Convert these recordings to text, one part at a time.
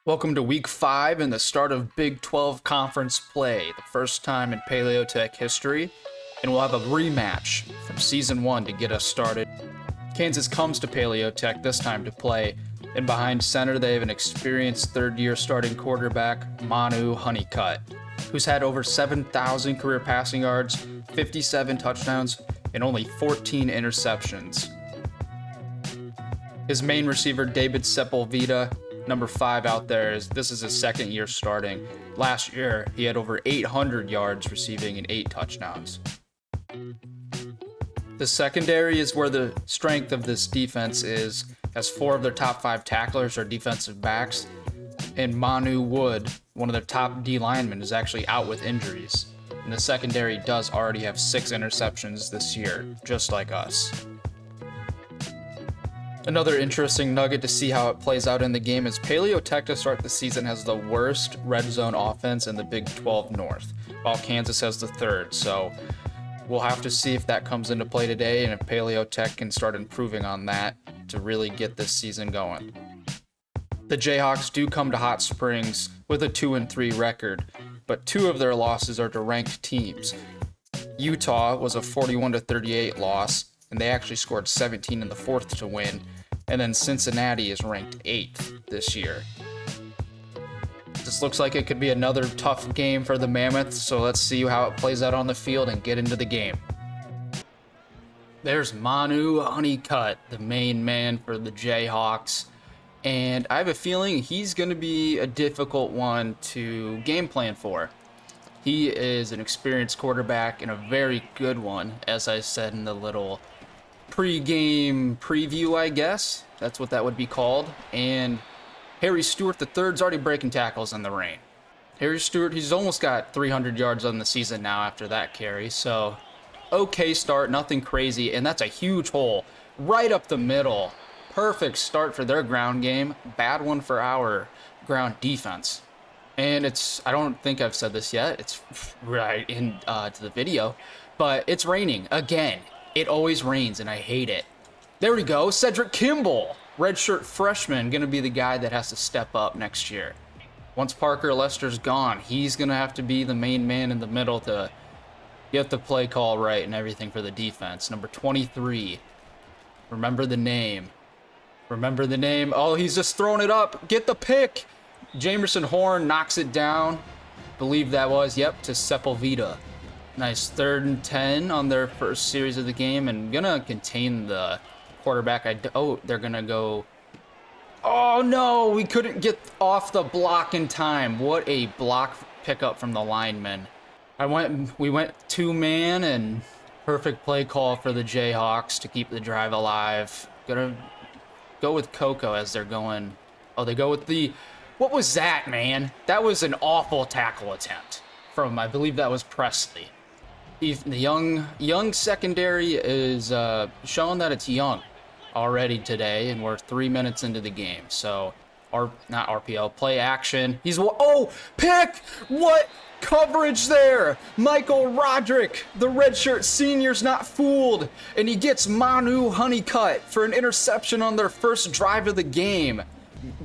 Welcome to Week 5 and the start of Big 12 conference play, the first time in Paleo Tech history, and we'll have a rematch from Season 1 to get us started. Kansas comes to Paleo Tech this time to play, and behind center they have an experienced third-year starting quarterback, Manu Honeycutt, who's had over 7,000 career passing yards, 57 touchdowns, and only 14 interceptions. His main receiver, David Sepulveda, number 5 out there, this is his second year starting. Last year, he had over 800 yards receiving and 8 touchdowns. The secondary is where the strength of this defense is, as 4 of their top 5 tacklers are defensive backs, and Manu Wood, one of their top D linemen, is actually out with injuries. And the secondary does already have 6 interceptions this year, just like us. Another interesting nugget to see how it plays out in the game is Paleo Tech to start the season has the worst red zone offense in the Big 12 North, while Kansas has the third. So we'll have to see if that comes into play today and if Paleo Tech can start improving on that to really get this season going. The Jayhawks do come to Hot Springs with a 2-3 record, but 2 of their losses are to ranked teams. Utah was a 41-38 loss, and they actually scored 17 in the fourth to win. And then Cincinnati is ranked 8th this year. This looks like it could be another tough game for the Mammoths, so let's see how it plays out on the field and get into the game. There's Manu Honeycutt, the main man for the Jayhawks, and I have a feeling he's going to be a difficult one to game plan for. He is an experienced quarterback and a very good one, as I said in the little pre-game preview, I guess. That's what that would be called. And Harry Stewart III's already breaking tackles in the rain. Harry Stewart, he's almost got 300 yards on the season now after that carry. So, okay start, nothing crazy. And that's a huge hole right up the middle. Perfect start for their ground game. Bad one for our ground defense. And I don't think I've said this yet. It's right to the video, but it's raining again. It always rains, and I hate it. There we go. Cedric Kimball, redshirt freshman, going to be the guy that has to step up next year. Once Parker Lester's gone, he's going to have to be the main man in the middle to get the play call right and everything for the defense. Number 23. Remember the name. Remember the name. Oh, he's just throwing it up. Get the pick. Jamerson Horn knocks it down. Believe that was, to Sepulveda. Nice 3rd and 10 on their first series of the game, and gonna contain the quarterback. They're gonna go. Oh no, we couldn't get off the block in time. What a block pickup from the lineman. We went 2-man, and perfect play call for the Jayhawks to keep the drive alive. Gonna go with Coco as they're going. Oh, they go with the. What was that, man? That was an awful tackle attempt from, I believe that was Presley. The young secondary is showing that it's young already today, and we're 3 minutes into the game. So, not RPO, play action. Pick! What coverage there? Michael Roderick, the redshirt senior's not fooled, and he gets Manu Honeycutt for an interception on their first drive of the game.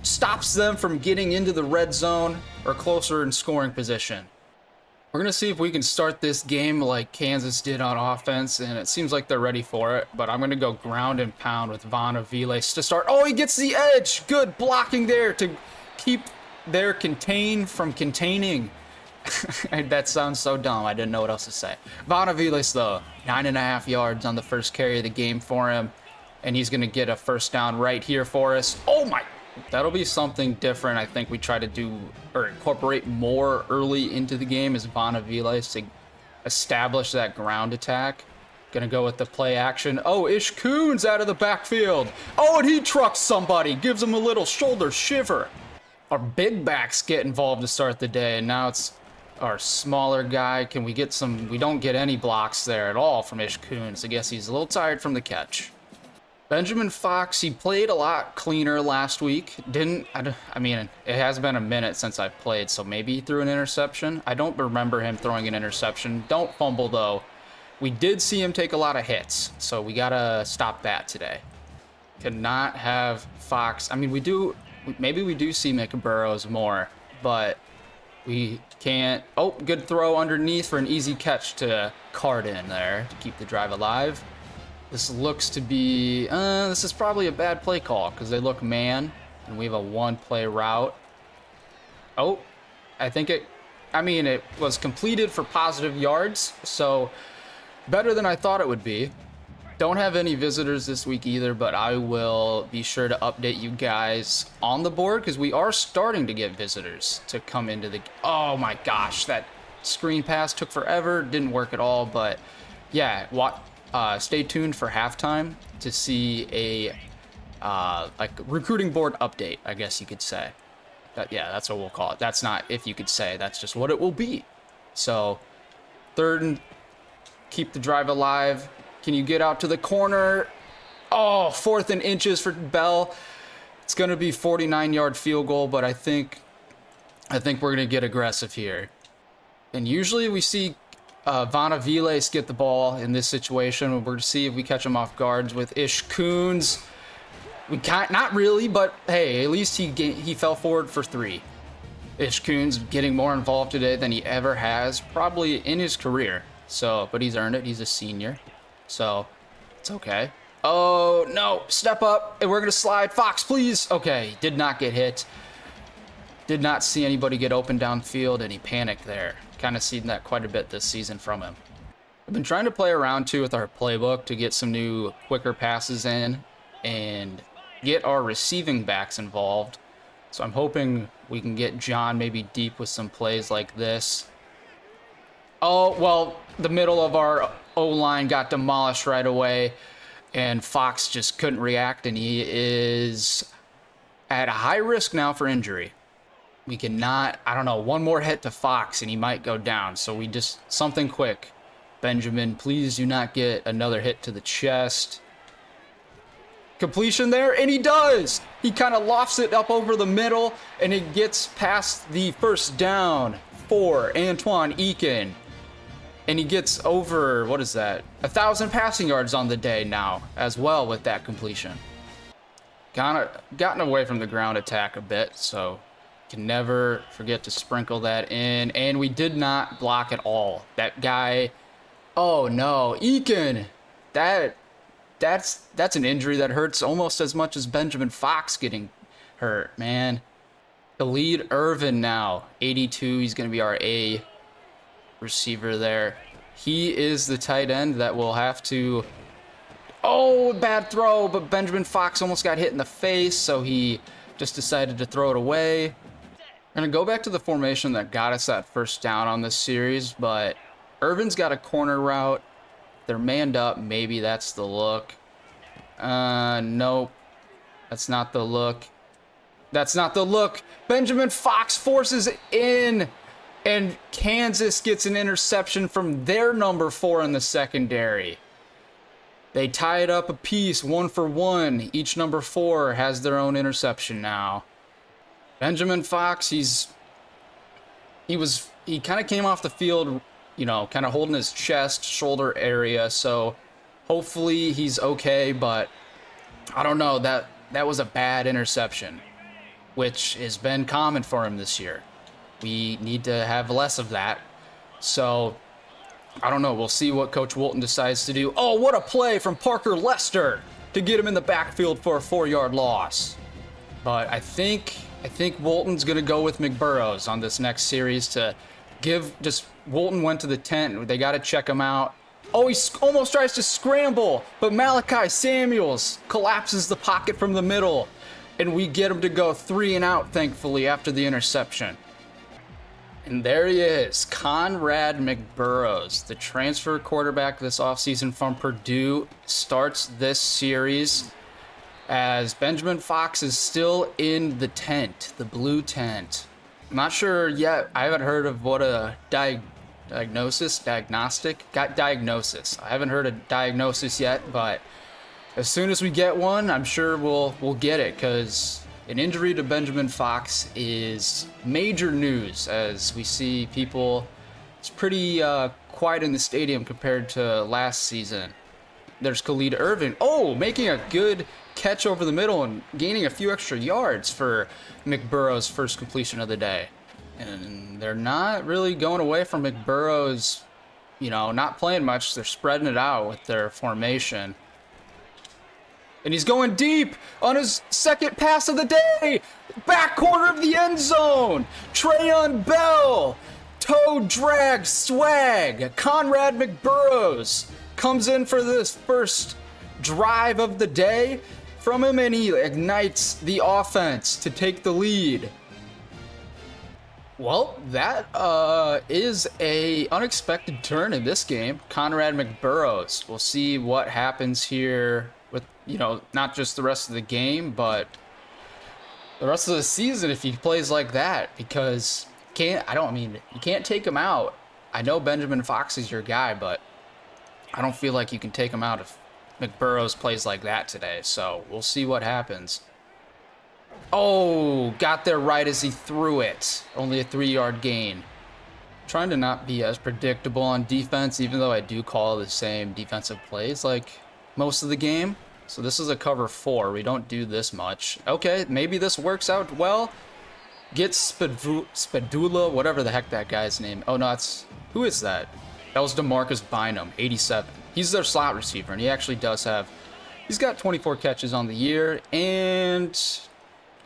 Stops them from getting into the red zone or closer in scoring position. We're going to see if we can start this game like Kansas did on offense, and it seems like they're ready for it, but I'm going to go ground and pound with Van Aviles to start. Oh, he gets the edge. Good blocking there to keep their contain from containing. That sounds so dumb. I didn't know what else to say. Van Aviles, though, 9.5 yards on the first carry of the game for him, and he's going to get a first down right here for us. Oh, my. That'll be something different. I think we try to do or incorporate more early into the game as Van Aviles to establish that ground attack. Gonna go with the play action. Oh, Ish Coons out of the backfield. Oh, and he trucks somebody. Gives him a little shoulder shiver. Our big backs get involved to start the day, and now it's our smaller guy. Can we get some? We don't get any blocks there at all from Ish Coons. I guess he's a little tired from the catch. Benjamin Fox, he played a lot cleaner last week. I mean, it has been a minute since I've played, so maybe he threw an interception. I don't remember him throwing an interception. Don't fumble, though. We did see him take a lot of hits, so we got to stop that today. Cannot have Fox. I mean, we do maybe we do see McBurrows more, but we can't. Oh, good throw underneath for an easy catch to card in there to keep the drive alive. This looks to be, this is probably a bad play call because they look man and we have a one play route. Oh, it was completed for positive yards, so better than I thought it would be. Don't have any visitors this week either, but I will be sure to update you guys on the board because we are starting to get visitors to come into the... Oh my gosh, that screen pass took forever, didn't work at all, but yeah, stay tuned for halftime to see a like recruiting board update, I guess you could say. Yeah, that's what we'll call it. That's not if you could say, that's just what it will be. So, third and keep the drive alive. Can you get out to the corner? Oh, 4th and inches for Bell. It's going to be 49-yard field goal, but I think we're going to get aggressive here. And usually we see Vanaviles get the ball in this situation. We're going to see if we catch him off guards with Ish Coons. We can't, not really, but hey, at least he fell forward for 3. Ish Coons getting more involved today than he ever has, probably in his career. So, but he's earned it. He's a senior. So, it's okay. Oh, no. Step up. And we're going to slide. Fox, please. Okay. Did not get hit. Did not see anybody get open downfield, and he panicked there. Kind of seen that quite a bit this season from him. I've been trying to play around, too, with our playbook to get some new quicker passes in and get our receiving backs involved. So I'm hoping we can get John maybe deep with some plays like this. Oh, well, the middle of our O-line got demolished right away, and Fox just couldn't react, and he is at a high risk now for injury. We cannot, one more hit to Fox, and he might go down, so we just, something quick. Benjamin, please do not get another hit to the chest. Completion there, and he does! He kind of lofts it up over the middle, and it gets past the first down for Antoine Eakin. And he gets over, 1,000 passing yards on the day now as well with that completion. Gotten away from the ground attack a bit, so can never forget to sprinkle that in. And we did not block at all. That guy, oh no, Eakin, that's an injury that hurts almost as much as Benjamin Fox getting hurt, man. Khalid Irvin now, 82, he's going to be our A receiver there. He is the tight end that will have to... Oh, bad throw, but Benjamin Fox almost got hit in the face, so he just decided to throw it away. We're going to go back to the formation that got us that first down on this series, but Irvin's got a corner route. They're manned up. Maybe that's the look. Nope. That's not the look. That's not the look. Benjamin Fox forces it in. And Kansas gets an interception from their number 4 in the secondary. They tie it up a piece, 1 for 1. Each number 4 has their own interception now. Benjamin Fox, he kind of came off the field, kind of holding his chest, shoulder area. So hopefully he's okay, but I don't know. That was a bad interception, which has been common for him this year. We need to have less of that. So, I don't know. We'll see what Coach Walton decides to do. Oh, what a play from Parker Lester to get him in the backfield for a 4-yard loss. But I think Walton's going to go with McBurrows on this next series to Walton went to the tent. They got to check him out. Oh, he almost tries to scramble, but Malachi Samuels collapses the pocket from the middle. And we get him to go 3 and out, thankfully, after the interception. And there he is, Conrad McBurrows, the transfer quarterback this offseason from Purdue, starts this series as Benjamin Fox is still in the tent, the blue tent. I'm not sure yet. I haven't heard of what a diagnosis. I haven't heard a diagnosis yet, but as soon as we get one, I'm sure we'll get it, because an injury to Benjamin Fox is major news, as we see people, it's pretty quiet in the stadium compared to last season. There's Khalid Irvin. Oh, making a good catch over the middle and gaining a few extra yards for McBurroughs' first completion of the day. And they're not really going away from McBurroughs, you know, not playing much. They're spreading it out with their formation. And he's going deep on his second pass of the day. Back corner of the end zone. Trayon Bell. Toe drag swag. Conrad McBurroughs comes in for this first drive of the day from him, and he ignites the offense to take the lead. Well, that is a unexpected turn in this game. Conrad McBurroughs. We'll see what happens here with, you know, not just the rest of the game, but the rest of the season if he plays like that, because you can't take him out. I know Benjamin Fox is your guy, but I don't feel like you can take him out if McBurroughs plays like that today. So we'll see what happens. Oh, got there right as he threw it. Only a 3-yard gain. Trying to not be as predictable on defense, even though I do call the same defensive plays like most of the game. So this is a cover 4. We don't do this much. Okay, maybe this works out well. Gets Spadula, whatever the heck that guy's name. Oh, no, who is that? That was DeMarcus Bynum, 87. He's their slot receiver, and he actually he's got 24 catches on the year, and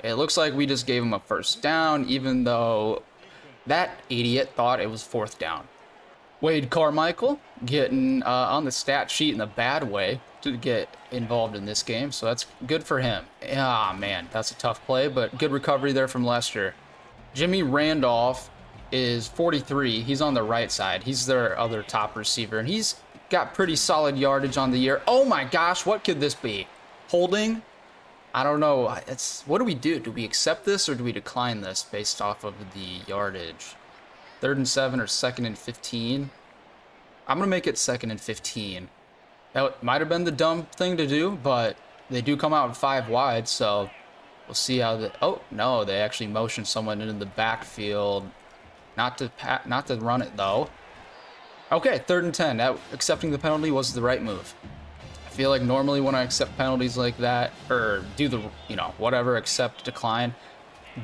it looks like we just gave him a first down, even though that idiot thought it was 4th down. Wade Carmichael getting on the stat sheet in a bad way to get involved in this game, so that's good for him. Ah, man, that's a tough play, but good recovery there from Lester. Jimmy Randolph is 43. He's on the right side. He's their other top receiver, and he's got pretty solid yardage on the year. Oh my gosh, what could this be? Holding? I don't know. What do we do? Do we accept this or do we decline this based off of the yardage? 3rd and 7 or 2nd and 15? I'm gonna make it 2nd and 15. That might have been the dumb thing to do, but they do come out 5 wide, so we'll see how oh no, they actually motioned someone into the backfield. Not to run it though. Okay, 3rd and 10. Accepting the penalty was the right move. I feel like normally when I accept penalties like that, or do the, you know, whatever, accept, decline,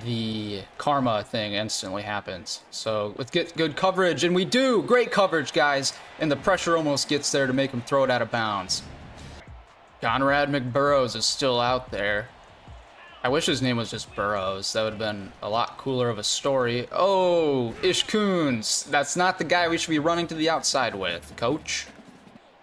the karma thing instantly happens. So let's get good coverage, and we do. Great coverage, guys. And the pressure almost gets there to make him throw it out of bounds. Conrad McBurroughs is still out there. I wish his name was just Burroughs. That would have been a lot cooler of a story. Oh, Ish Coons. That's not the guy we should be running to the outside with, coach.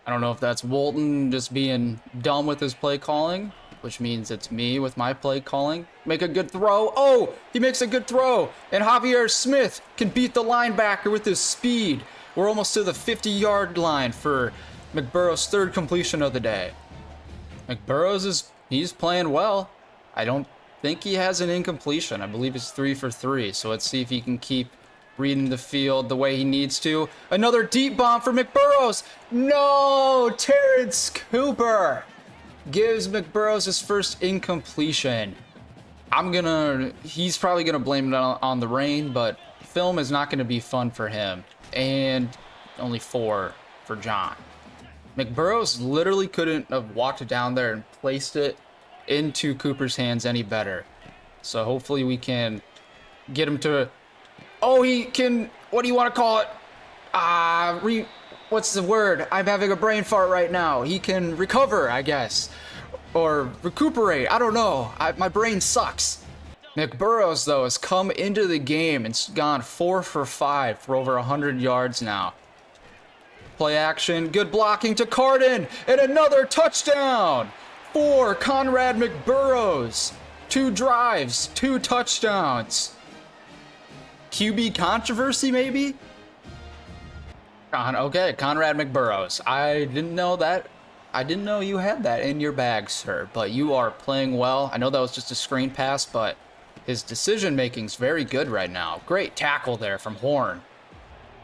I don't know if that's Walton just being dumb with his play calling, which means it's me with my play calling. Make a good throw. Oh, he makes a good throw. And Javier Smith can beat the linebacker with his speed. We're almost to the 50-yard line for McBurroughs' 3rd completion of the day. McBurroughs he's playing well. I don't think he has an incompletion. I believe it's 3 for 3. So let's see if he can keep reading the field the way he needs to. Another deep bomb for McBurroughs. No, Terrence Cooper gives McBurroughs his first incompletion. He's probably gonna blame it on the rain, but film is not gonna be fun for him. And only 4 for John. McBurroughs literally couldn't have walked down there and placed it into Cooper's hands any better. So hopefully we can get him to, oh, he can, what do you want to call it? What's the word? I'm having a brain fart right now. He can recover, I guess, or recuperate. I don't know. My brain sucks. McBurroughs, though, has come into the game and gone 4 for 5 for over 100 yards now. Play action, good blocking to Carden, and another touchdown for Conrad McBurroughs. 2 drives, 2 touchdowns. QB controversy, maybe? Okay, Conrad McBurroughs. I didn't know that. I didn't know you had that in your bag, sir, but you are playing well. I know that was just a screen pass, but his decision making's very good right now. Great tackle there from Horn.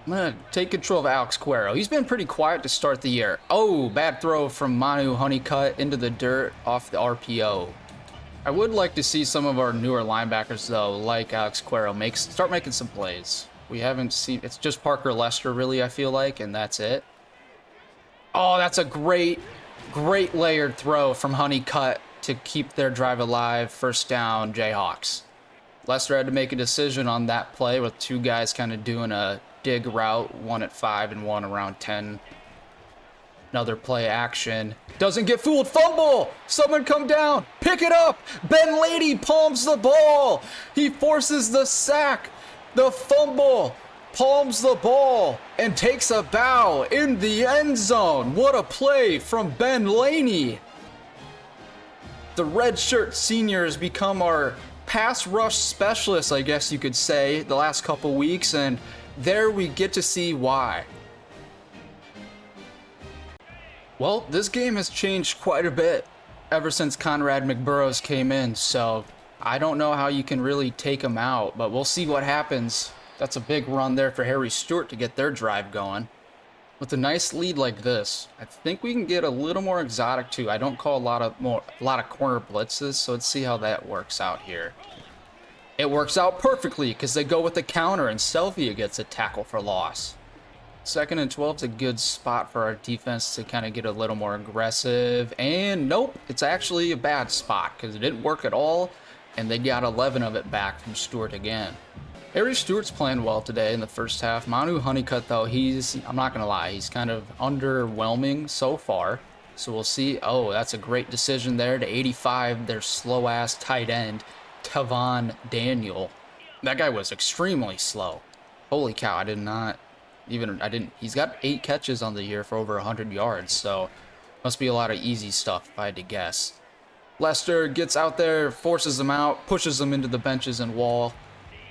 I'm going to take control of Alex Cuero. He's been pretty quiet to start the year. Oh, bad throw from Manu Honeycutt into the dirt off the RPO. I would like to see some of our newer linebackers, though, like Alex Cuero, start making some plays. We haven't seen, it's just Parker Lester, really, I feel like, and that's it. Oh, that's a great Great layered throw from Honeycutt to keep their drive alive. First down, Jayhawks. Lester had to make a decision on that play with two guys kind of doing a dig route, one at 5 and one around 10. Another play action. Doesn't get fooled. Fumble! Someone come down. Pick it up. Ben Lady palms the ball. He forces the sack. The fumble. Palms the ball and takes a bow in the end zone. What a play from Ben Laney. The redshirt senior has become our pass rush specialist, I guess you could say, the last couple weeks, and there we get to see why. Well, this game has changed quite a bit ever since Conrad McBurrows came in, so I don't know how you can really take him out, but we'll see what happens. That's a big run there for Harry Stewart to get their drive going. With a nice lead like this, I think we can get a little more exotic too. I don't call a lot of corner blitzes, so let's see how that works out here. It works out perfectly because they go with the counter and Selvia gets a tackle for loss. 2nd and 12 is a good spot for our defense to kind of get a little more aggressive. And nope, it's actually a bad spot because it didn't work at all, and they got 11 of it back from Stewart again. Harry Stewart's playing well today in the first half. Manu Honeycutt, though, I'm not going to lie, he's kind of underwhelming so far. So we'll see. Oh, that's a great decision there to 85, their slow-ass tight end, Tavon Daniel. That guy was extremely slow. Holy cow, he's got 8 catches on the year for over 100 yards, so must be a lot of easy stuff if I had to guess. Lester gets out there, forces them out, pushes them into the benches and wall.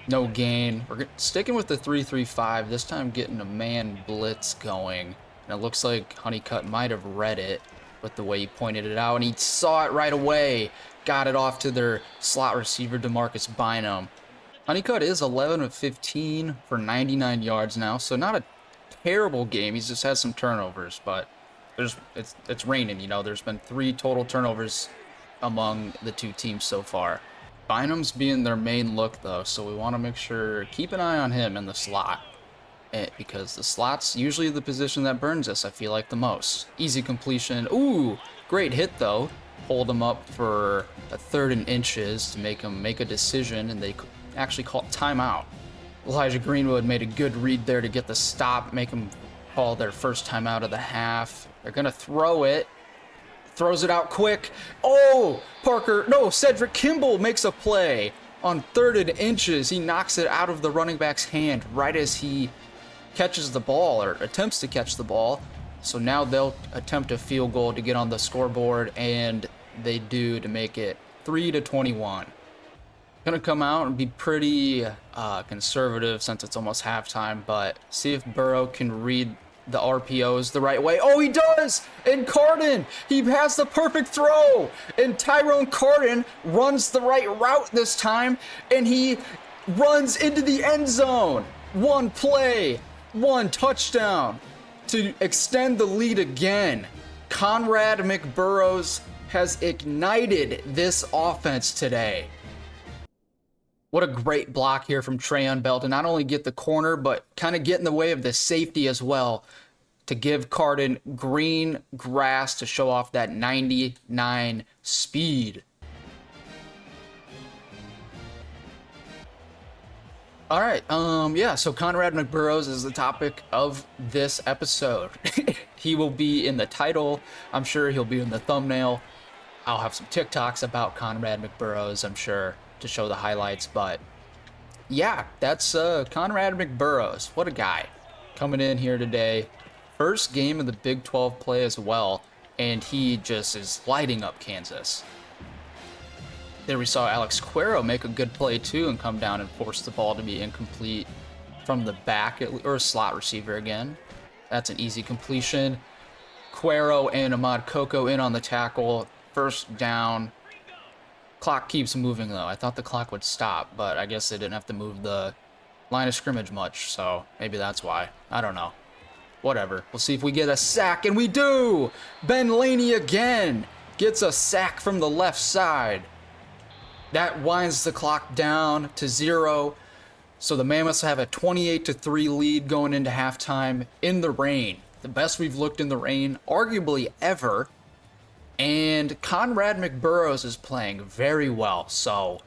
No gain. We're sticking with the 3-3-5, this time getting a man blitz going. And it looks like Honeycutt might have read it with the way he pointed it out, and he saw it right away. Got it off to their slot receiver, DeMarcus Bynum. Honeycutt is 11 of 15 for 99 yards now, so not a terrible game. He's just had some turnovers, but it's raining, you know. There's been 3 total turnovers among the two teams so far. Bynum's being their main look, though, so we want to make sure, keep an eye on him in the slot. Because the slot's usually the position that burns us, I feel like, the most. Easy completion. Ooh, great hit, though. Hold him up for a 3rd and inches to make him make a decision, and they actually call timeout. Elijah Greenwood made a good read there to get the stop, make them call their first timeout of the half. They're going to throw it. Throws it out quick. Oh, Cedric Kimball makes a play on 3rd and inches. He knocks it out of the running back's hand right as he catches the ball, or attempts to catch the ball. So now they'll attempt a field goal to get on the scoreboard, and they do, to make it 3-21. Gonna come out and be pretty conservative since it's almost halftime, but see if Burrow can read the RPOs the right way. Oh, he does! And Carden, he has the perfect throw! And Tyrone Carden runs the right route this time, and he runs into the end zone. 1 play, 1 touchdown to extend the lead again. Conrad McBurrows has ignited this offense today. What a great block here from Trayon Bell to not only get the corner, but kind of get in the way of the safety as well, to give Carden green grass to show off that 99 speed. All right, yeah, so Conrad McBurrows is the topic of this episode. He will be in the title. I'm sure he'll be in the thumbnail. I'll have some TikToks about Conrad McBurrows, I'm sure, to show the highlights, but yeah, that's Conrad McBurrows. What a guy. Coming in here today. First game of the Big 12 play as well, and he just is lighting up Kansas. There we saw Alex Cuero make a good play too and come down and force the ball to be incomplete from the back, or a slot receiver again. That's an easy completion. Cuero and Ahmad Coco in on the tackle. First down. Clock keeps moving, though. I thought the clock would stop, but I guess they didn't have to move the line of scrimmage much, so maybe that's why. I don't know. Whatever. We'll see if we get a sack, and we do! Ben Laney again gets a sack from the left side. That winds the clock down to 0, so the Mammoths have a 28-3 lead going into halftime in the rain. The best we've looked in the rain, arguably ever. And Conrad McBurrows is playing very well, so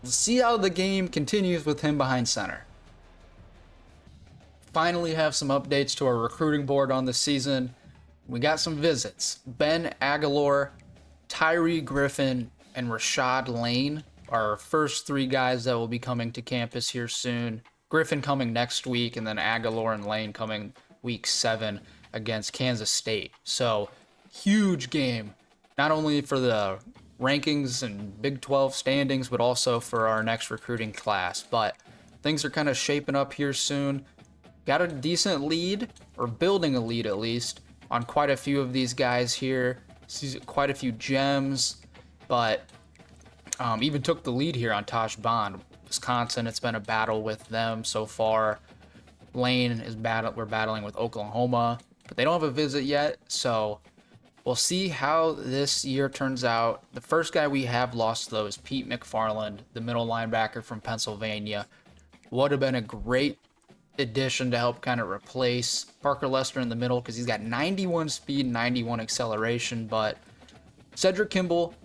we'll see how the game continues with him behind center. Finally have some updates to our recruiting board on the season. We got some visits. Ben Aguilar, Tyree Griffin, and Rashad Lane are our first 3 guys that will be coming to campus here soon. Griffin coming next week, and then Aguilar and Lane coming week 7 against Kansas State. So, huge game, not only for the rankings and Big 12 standings, but also for our next recruiting class. But things are kind of shaping up here soon. Got a decent lead, or building a lead at least, on quite a few of these guys here. Quite a few gems, but even took the lead here on Tosh Bond. Wisconsin, it's been a battle with them so far. Lane is we're battling with Oklahoma, but they don't have a visit yet, so we'll see how this year turns out. The first guy we have lost, though, is Pete McFarland, the middle linebacker from Pennsylvania. Would have been a great addition to help kind of replace Parker Lester in the middle, because he's got 91 speed, 91 acceleration. But Cedric Kimball,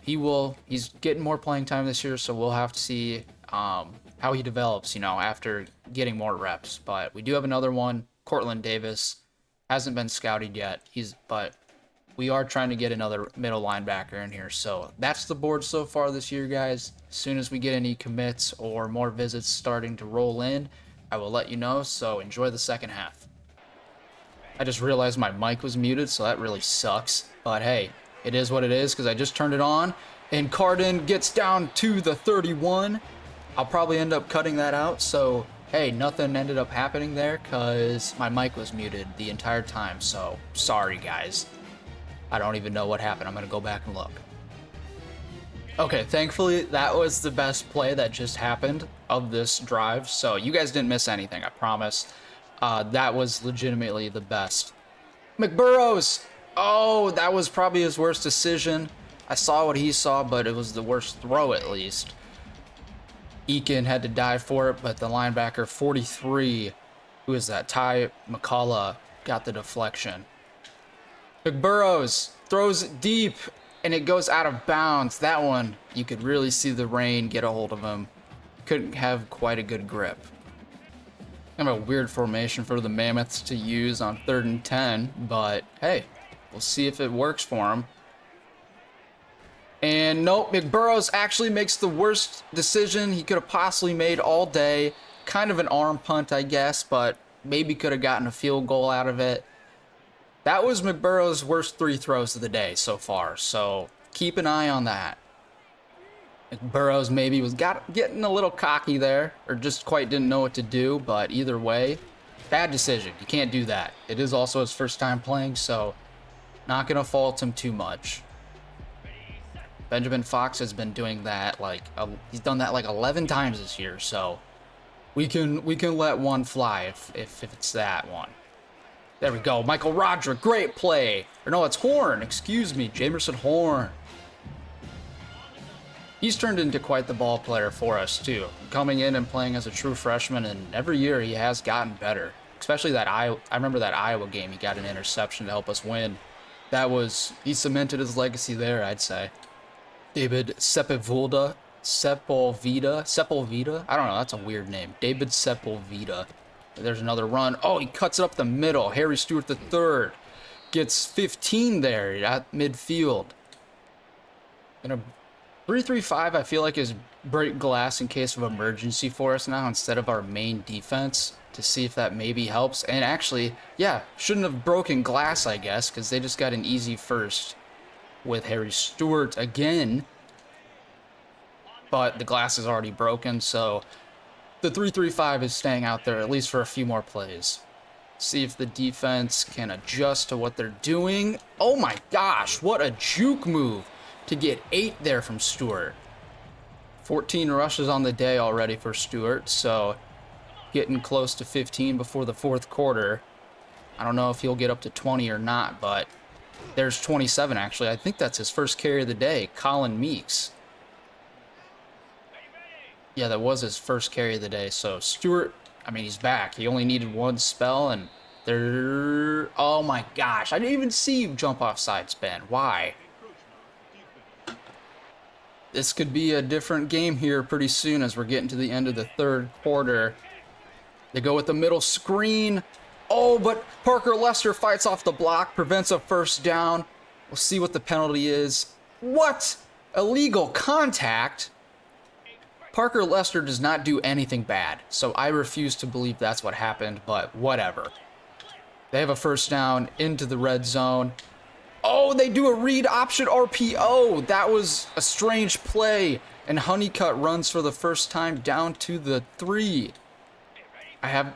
he's getting more playing time this year, so we'll have to see how he develops, after getting more reps. But we do have another one, Cortland Davis, hasn't been scouted yet. But we are trying to get another middle linebacker in here. So that's the board so far this year, guys. As soon as we get any commits or more visits starting to roll in, I will let you know. So enjoy the second half. I just realized my mic was muted, so that really sucks. But hey, it is what it is, because I just turned it on. And Cardin gets down to the 31. I'll probably end up cutting that out. So hey, nothing ended up happening there because my mic was muted the entire time. So sorry, guys. I don't even know what happened. I'm going to go back and look. Okay, thankfully, that was the best play that just happened of this drive. So you guys didn't miss anything, I promise. That was legitimately the best. McBurrows! Oh, that was probably his worst decision. I saw what he saw, but it was the worst throw at least. Eakin had to dive for it, but the linebacker 43, who is that? Ty McCullough, got the deflection. McBurrows throws it deep, and it goes out of bounds. That one, you could really see the rain get a hold of him. Couldn't have quite a good grip. Kind of a weird formation for the Mammoths to use on 3rd and 10, but hey, we'll see if it works for him. And nope, McBurrows actually makes the worst decision he could have possibly made all day. Kind of an arm punt, I guess, but maybe could have gotten a field goal out of it. That was McBurrows' worst 3 throws of the day so far, so keep an eye on that. McBurrows maybe was getting a little cocky there, or just quite didn't know what to do, but either way, bad decision. You can't do that. It is also his first time playing, so not going to fault him too much. Benjamin Fox has been doing that, he's done that like 11 times this year, so we can let one fly if it's that one. There we go. Michael Roderick, great play. Or no, it's Horn. Excuse me, Jamerson Horn. He's turned into quite the ball player for us, too. Coming in and playing as a true freshman, and every year he has gotten better. Especially that I remember that Iowa game, he got an interception to help us win. He cemented his legacy there, I'd say. David Sepulveda. I don't know, that's a weird name. David Sepulveda. There's another run. Oh, he cuts it up the middle. Harry Stewart III gets 15 there at midfield. And a 3-3-5, I feel like, is break glass in case of emergency for us now instead of our main defense, to see if that maybe helps. And actually, yeah, shouldn't have broken glass, I guess, because they just got an easy first with Harry Stewart again. But the glass is already broken, so the 3-3-5 is staying out there at least for a few more plays. See if the defense can adjust to what they're doing. Oh my gosh, what a juke move to get 8 there from Stewart. 14 rushes on the day already for Stewart, so getting close to 15 before the 4th quarter. I don't know if he'll get up to 20 or not, but there's 27 actually. I think that's his first carry of the day, Colin Meeks. Yeah, that was his first carry of the day. So Stewart, I mean, he's back. He only needed one spell, and There. Oh my gosh. I didn't even see you jump off side spin. Why? This could be a different game here pretty soon as we're getting to the end of the third quarter. They go with the middle screen. Oh, but Parker Lester fights off the block, prevents a first down. We'll see what the penalty is. What? Illegal contact? Parker Lester does not do anything bad, so I refuse to believe that's what happened, but whatever. They have a first down into the red zone. Oh, they do a read option RPO. That was a strange play, and Honeycutt runs for the first time down to the 3.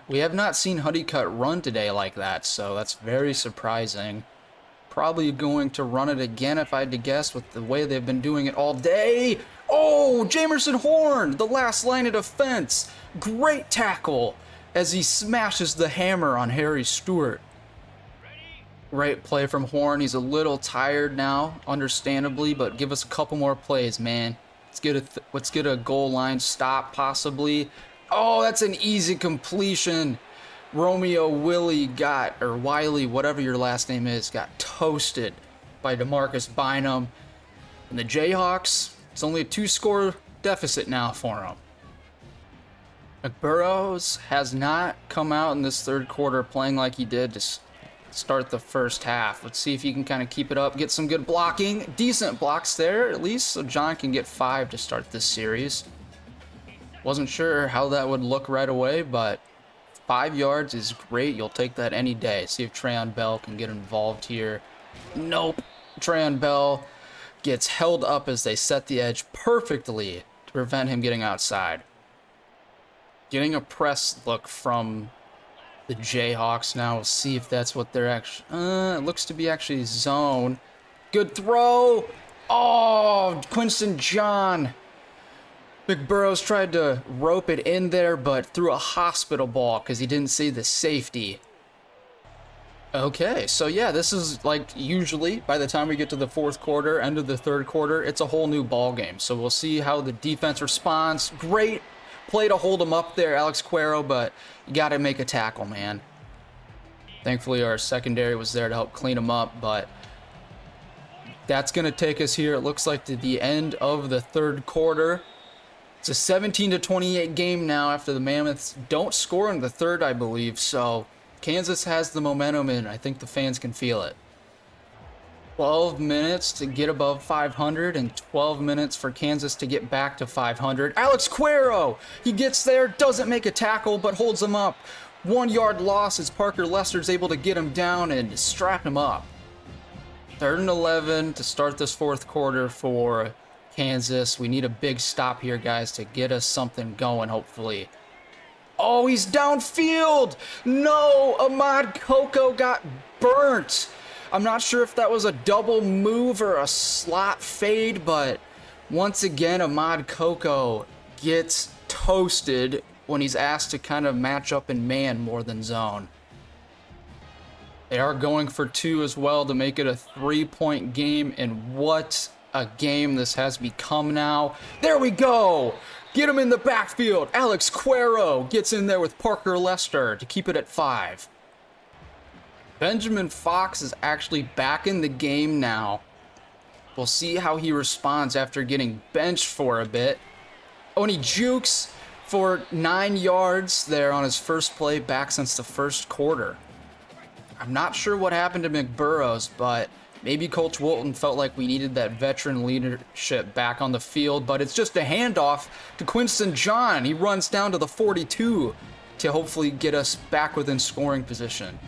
We have not seen Honeycutt run today like that, so that's very surprising. Probably going to run it again if I had to guess with the way they've been doing it all day. Oh, Jamerson Horn, the last line of defense. Great tackle as he smashes the hammer on Harry Stewart. Great play from Horn. He's a little tired now, understandably, but give us a couple more plays, man. Let's get a goal line stop, possibly. Oh, that's an easy completion. Romeo Willie or Wiley, whatever your last name is, got toasted by DeMarcus Bynum. And the Jayhawks, it's only a 2-score deficit now for them. McBurrows has not come out in this third quarter playing like he did to start the first half. Let's see if he can kind of keep it up, get some good blocking. Decent blocks there, at least, so John can get 5 to start this series. Wasn't sure how that would look right away, but 5 yards is great. You'll take that any day. See if Trayon Bell can get involved here. Nope. Trayon Bell gets held up as they set the edge perfectly to prevent him getting outside. Getting a press look from the Jayhawks now. We'll see if that's what they're actually... it looks to be actually zone. Good throw. Oh, Quinston John. McBurrows tried to rope it in there, but threw a hospital ball because he didn't see the safety. Okay, so yeah, this is like usually by the time we get to the fourth quarter, end of the third quarter, it's a whole new ball game. So we'll see how the defense responds. Great play to hold him up there, Alex Cuero, but you got to make a tackle, man. Thankfully, our secondary was there to help clean him up, but that's going to take us here, it looks like, to the end of the third quarter. It's a 17-28 game now after the Mammoths don't score in the third, I believe, so Kansas has the momentum and I think the fans can feel it. 12 minutes to get above 500 and 12 minutes for Kansas to get back to 500. Alex Cuero, he gets there, doesn't make a tackle, but holds him up. 1 yard loss as Parker Lester's able to get him down and strap him up. 3rd and 11 to start this fourth quarter for Kansas. We need a big stop here, guys, to get us something going, hopefully. Oh, he's downfield. No, Ahmad Coco got burnt. I'm not sure if that was a double move or a slot fade, but once again, Ahmad Coco gets toasted when he's asked to kind of match up in man more than zone. They are going for 2 as well to make it a 3-point game, and what a game this has become now. There we go. Get him in the backfield. Alex Cuero gets in there with Parker Lester to keep it at 5. Benjamin Fox is actually back in the game now. We'll see how he responds after getting benched for a bit. Oh, and he jukes for 9 yards there on his first play back since the first quarter. I'm not sure what happened to McBurrows, but maybe Coach Wilton felt like we needed that veteran leadership back on the field, but it's just a handoff to Quinston John. He runs down to the 42 to hopefully get us back within scoring position.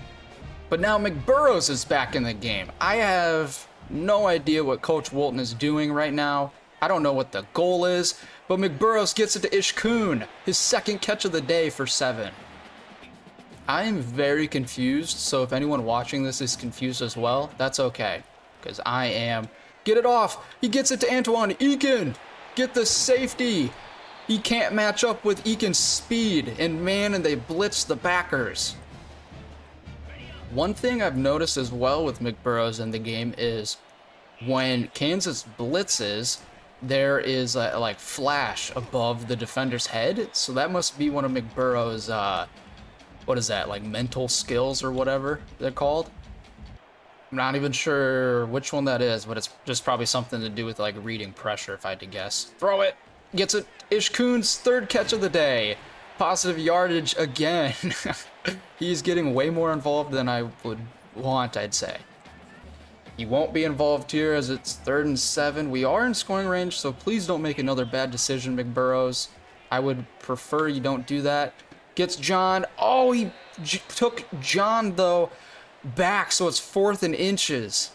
But now McBurrows is back in the game. I have no idea what Coach Wilton is doing right now. I don't know what the goal is, but McBurrows gets it to Ishkoon, his second catch of the day for 7. I am very confused, so if anyone watching this is confused as well, that's okay, because I am. Get it off. He gets it to Antoine Eakin. Get the safety. He can't match up with Eakin's speed, and man, and they blitz the backers. One thing I've noticed as well with McBurrows in the game is when Kansas blitzes, there is a like flash above the defender's head, so that must be one of McBurrows' what is that, like mental skills or whatever they're called. I'm not even sure which one that is, but it's just probably something to do with like reading pressure if I had to guess. Throw it, gets it. Ish Kuhn's third catch of the day. Positive yardage again. He's getting way more involved than I would want, I'd say. He won't be involved here as it's 3rd and 7. We are in scoring range, so please don't make another bad decision, McBurrows. I would prefer you don't do that. Gets John. Oh, he took John, though, back, so it's 4th and inches.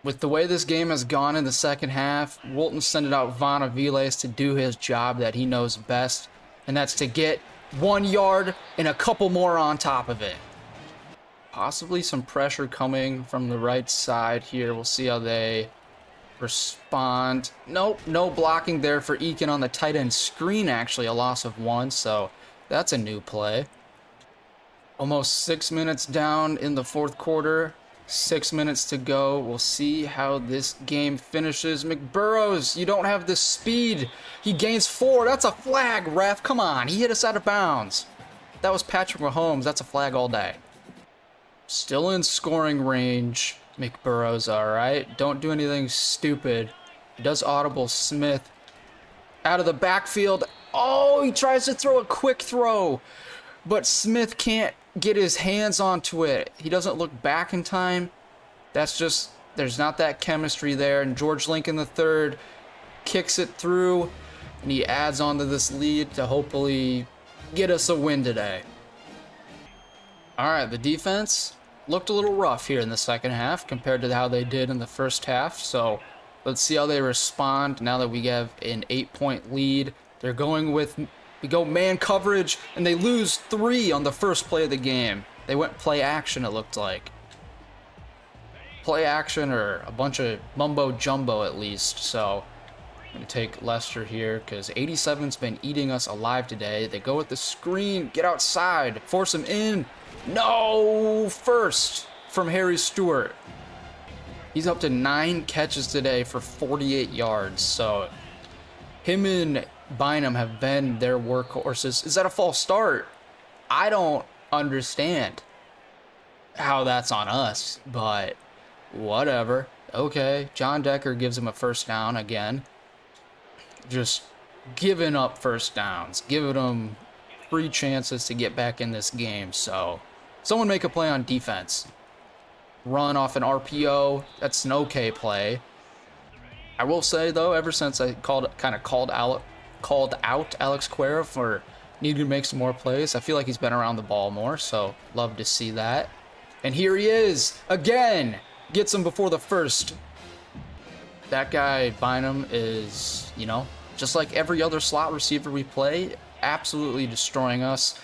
With the way this game has gone in the second half, Wilton sent out Von Aviles to do his job that he knows best, and that's to get 1 yard and a couple more on top of it. Possibly some pressure coming from the right side here. We'll see how they respond. Nope, no blocking there for Eakin on the tight end screen, actually a loss of 1, so that's a new play. Almost 6 minutes down in the 4th quarter. 6 minutes to go. We'll see how this game finishes. McBurrows, you don't have the speed. He gains 4. That's a flag, ref. Come on, he hit us out of bounds. That was Patrick Mahomes. That's a flag all day. Still in scoring range, McBurrows, all right? Don't do anything stupid. He does audible Smith out of the backfield. Oh, he tries to throw a quick throw, but Smith can't get his hands onto it. He doesn't look back in time. That's just, there's not that chemistry there. And George Lincoln III kicks it through, and he adds on to this lead to hopefully get us a win today. All right, the defense looked a little rough here in the second half compared to how they did in the first half. So let's see how they respond now that we have an 8-point lead. They're going with, we go man coverage, and they lose 3 on the first play of the game. They went play action, it looked like. Play action or a bunch of mumbo jumbo at least. So I'm going to take Leicester here because 87's been eating us alive today. They go with the screen, get outside, force him in. No! First from Harry Stewart. He's up to 9 catches today for 48 yards. So him and Bynum have been their workhorses. Is that a false start? I don't understand how that's on us, but whatever. Okay, John Decker gives him a first down again. Just giving up first downs, giving them free chances to get back in this game. So someone make a play on defense. Run off an RPO. That's an okay play. I will say though, ever since I called out Alex Quera for needing to make some more plays, I feel like he's been around the ball more, so love to see that. And here he is again, gets him before the first. That guy Bynum is, you know, just like every other slot receiver we play, absolutely destroying us.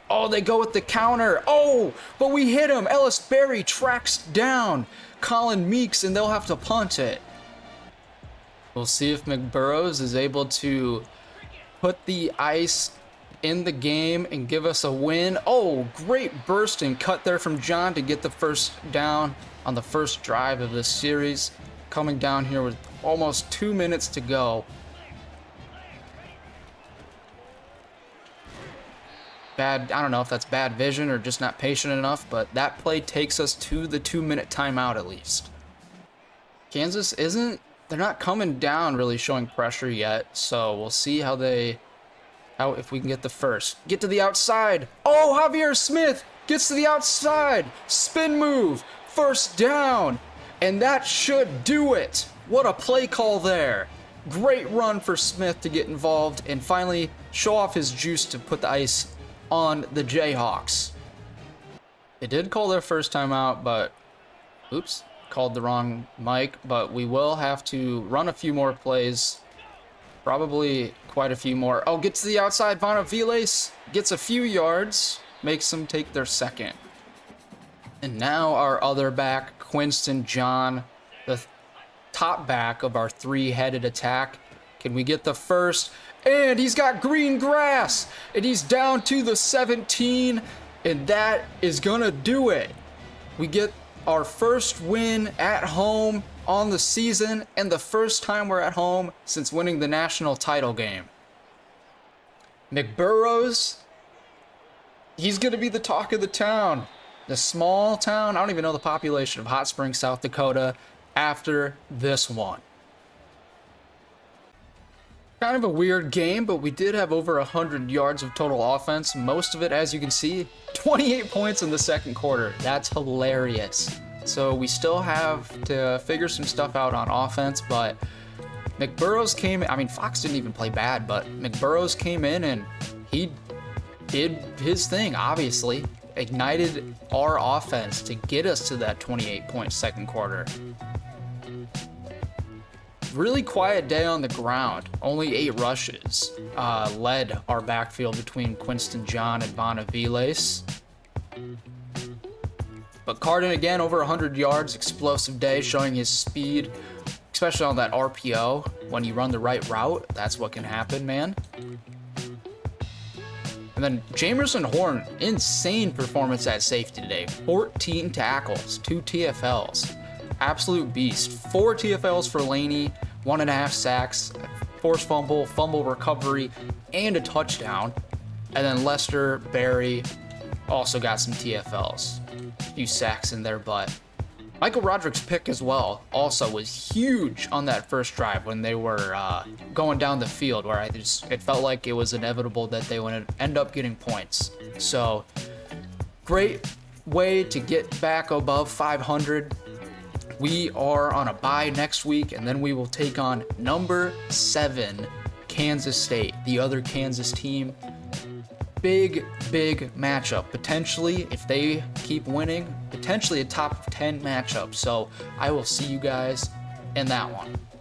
Oh, they go with the counter. Oh, but we hit him. Ellis Berry tracks down Colin Meeks, and they'll have to punt it. We'll see if McBurrows is able to put the ice in the game and give us a win. Oh, great burst and cut there from John to get the first down on the first drive of this series. Coming down here with almost 2 minutes to go. I don't know if that's bad vision or just not patient enough, but that play takes us to the 2-minute timeout at least. Kansas they're not coming down really showing pressure yet, so we'll see if we can get the first. Get to the outside. Oh, Javier Smith gets to the outside. Spin move. First down. And that should do it. What a play call there. Great run for Smith to get involved and finally show off his juice to put the ice on the Jayhawks. They did call their first time out, but oops, called the wrong mic, but we will have to run a few more plays. Probably quite a few more. Oh, gets to the outside. Von Aviles gets a few yards, makes them take their second. And now our other back, Quinston John, the top back of our 3-headed attack. Can we get the first? And he's got green grass, and he's down to the 17, and that is gonna do it. We get our first win at home on the season, and the first time we're at home since winning the national title game. McBurrows, He's going to be the talk of the town. The small town, I don't even know the population of Hot Springs, South Dakota after this one. Kind of a weird game, but we did have over 100 yards of total offense. Most of it, as you can see, 28 points in the second quarter. That's hilarious. So we still have to figure some stuff out on offense, but McBurrows came in. I mean, Fox didn't even play bad, but McBurrows came in and he did his thing, obviously. Ignited our offense to get us to that 28-point second quarter. Really quiet day on the ground. Only 8 rushes. Led our backfield between Quinston John and Bonaviles. But Cardin again, over 100 yards, explosive day, showing his speed, especially on that RPO. When you run the right route, that's what can happen, man. And then Jamerson Horn, insane performance at safety today. 14 tackles, 2 TFLs. Absolute beast. 4 TFLs for Laney, 1.5 sacks, forced fumble, fumble recovery, and a touchdown. And then Lester Berry also got some TFLs. A few sacks in there, but Michael Roderick's pick as well also was huge on that first drive when they were going down the field, where it felt like it was inevitable that they would end up getting points. So great way to get back above 500. We are on a bye next week, and then we will take on number 7 Kansas State, the other Kansas team. Big matchup. Potentially, if they keep winning, potentially a top 10 matchup. So I will see you guys in that one.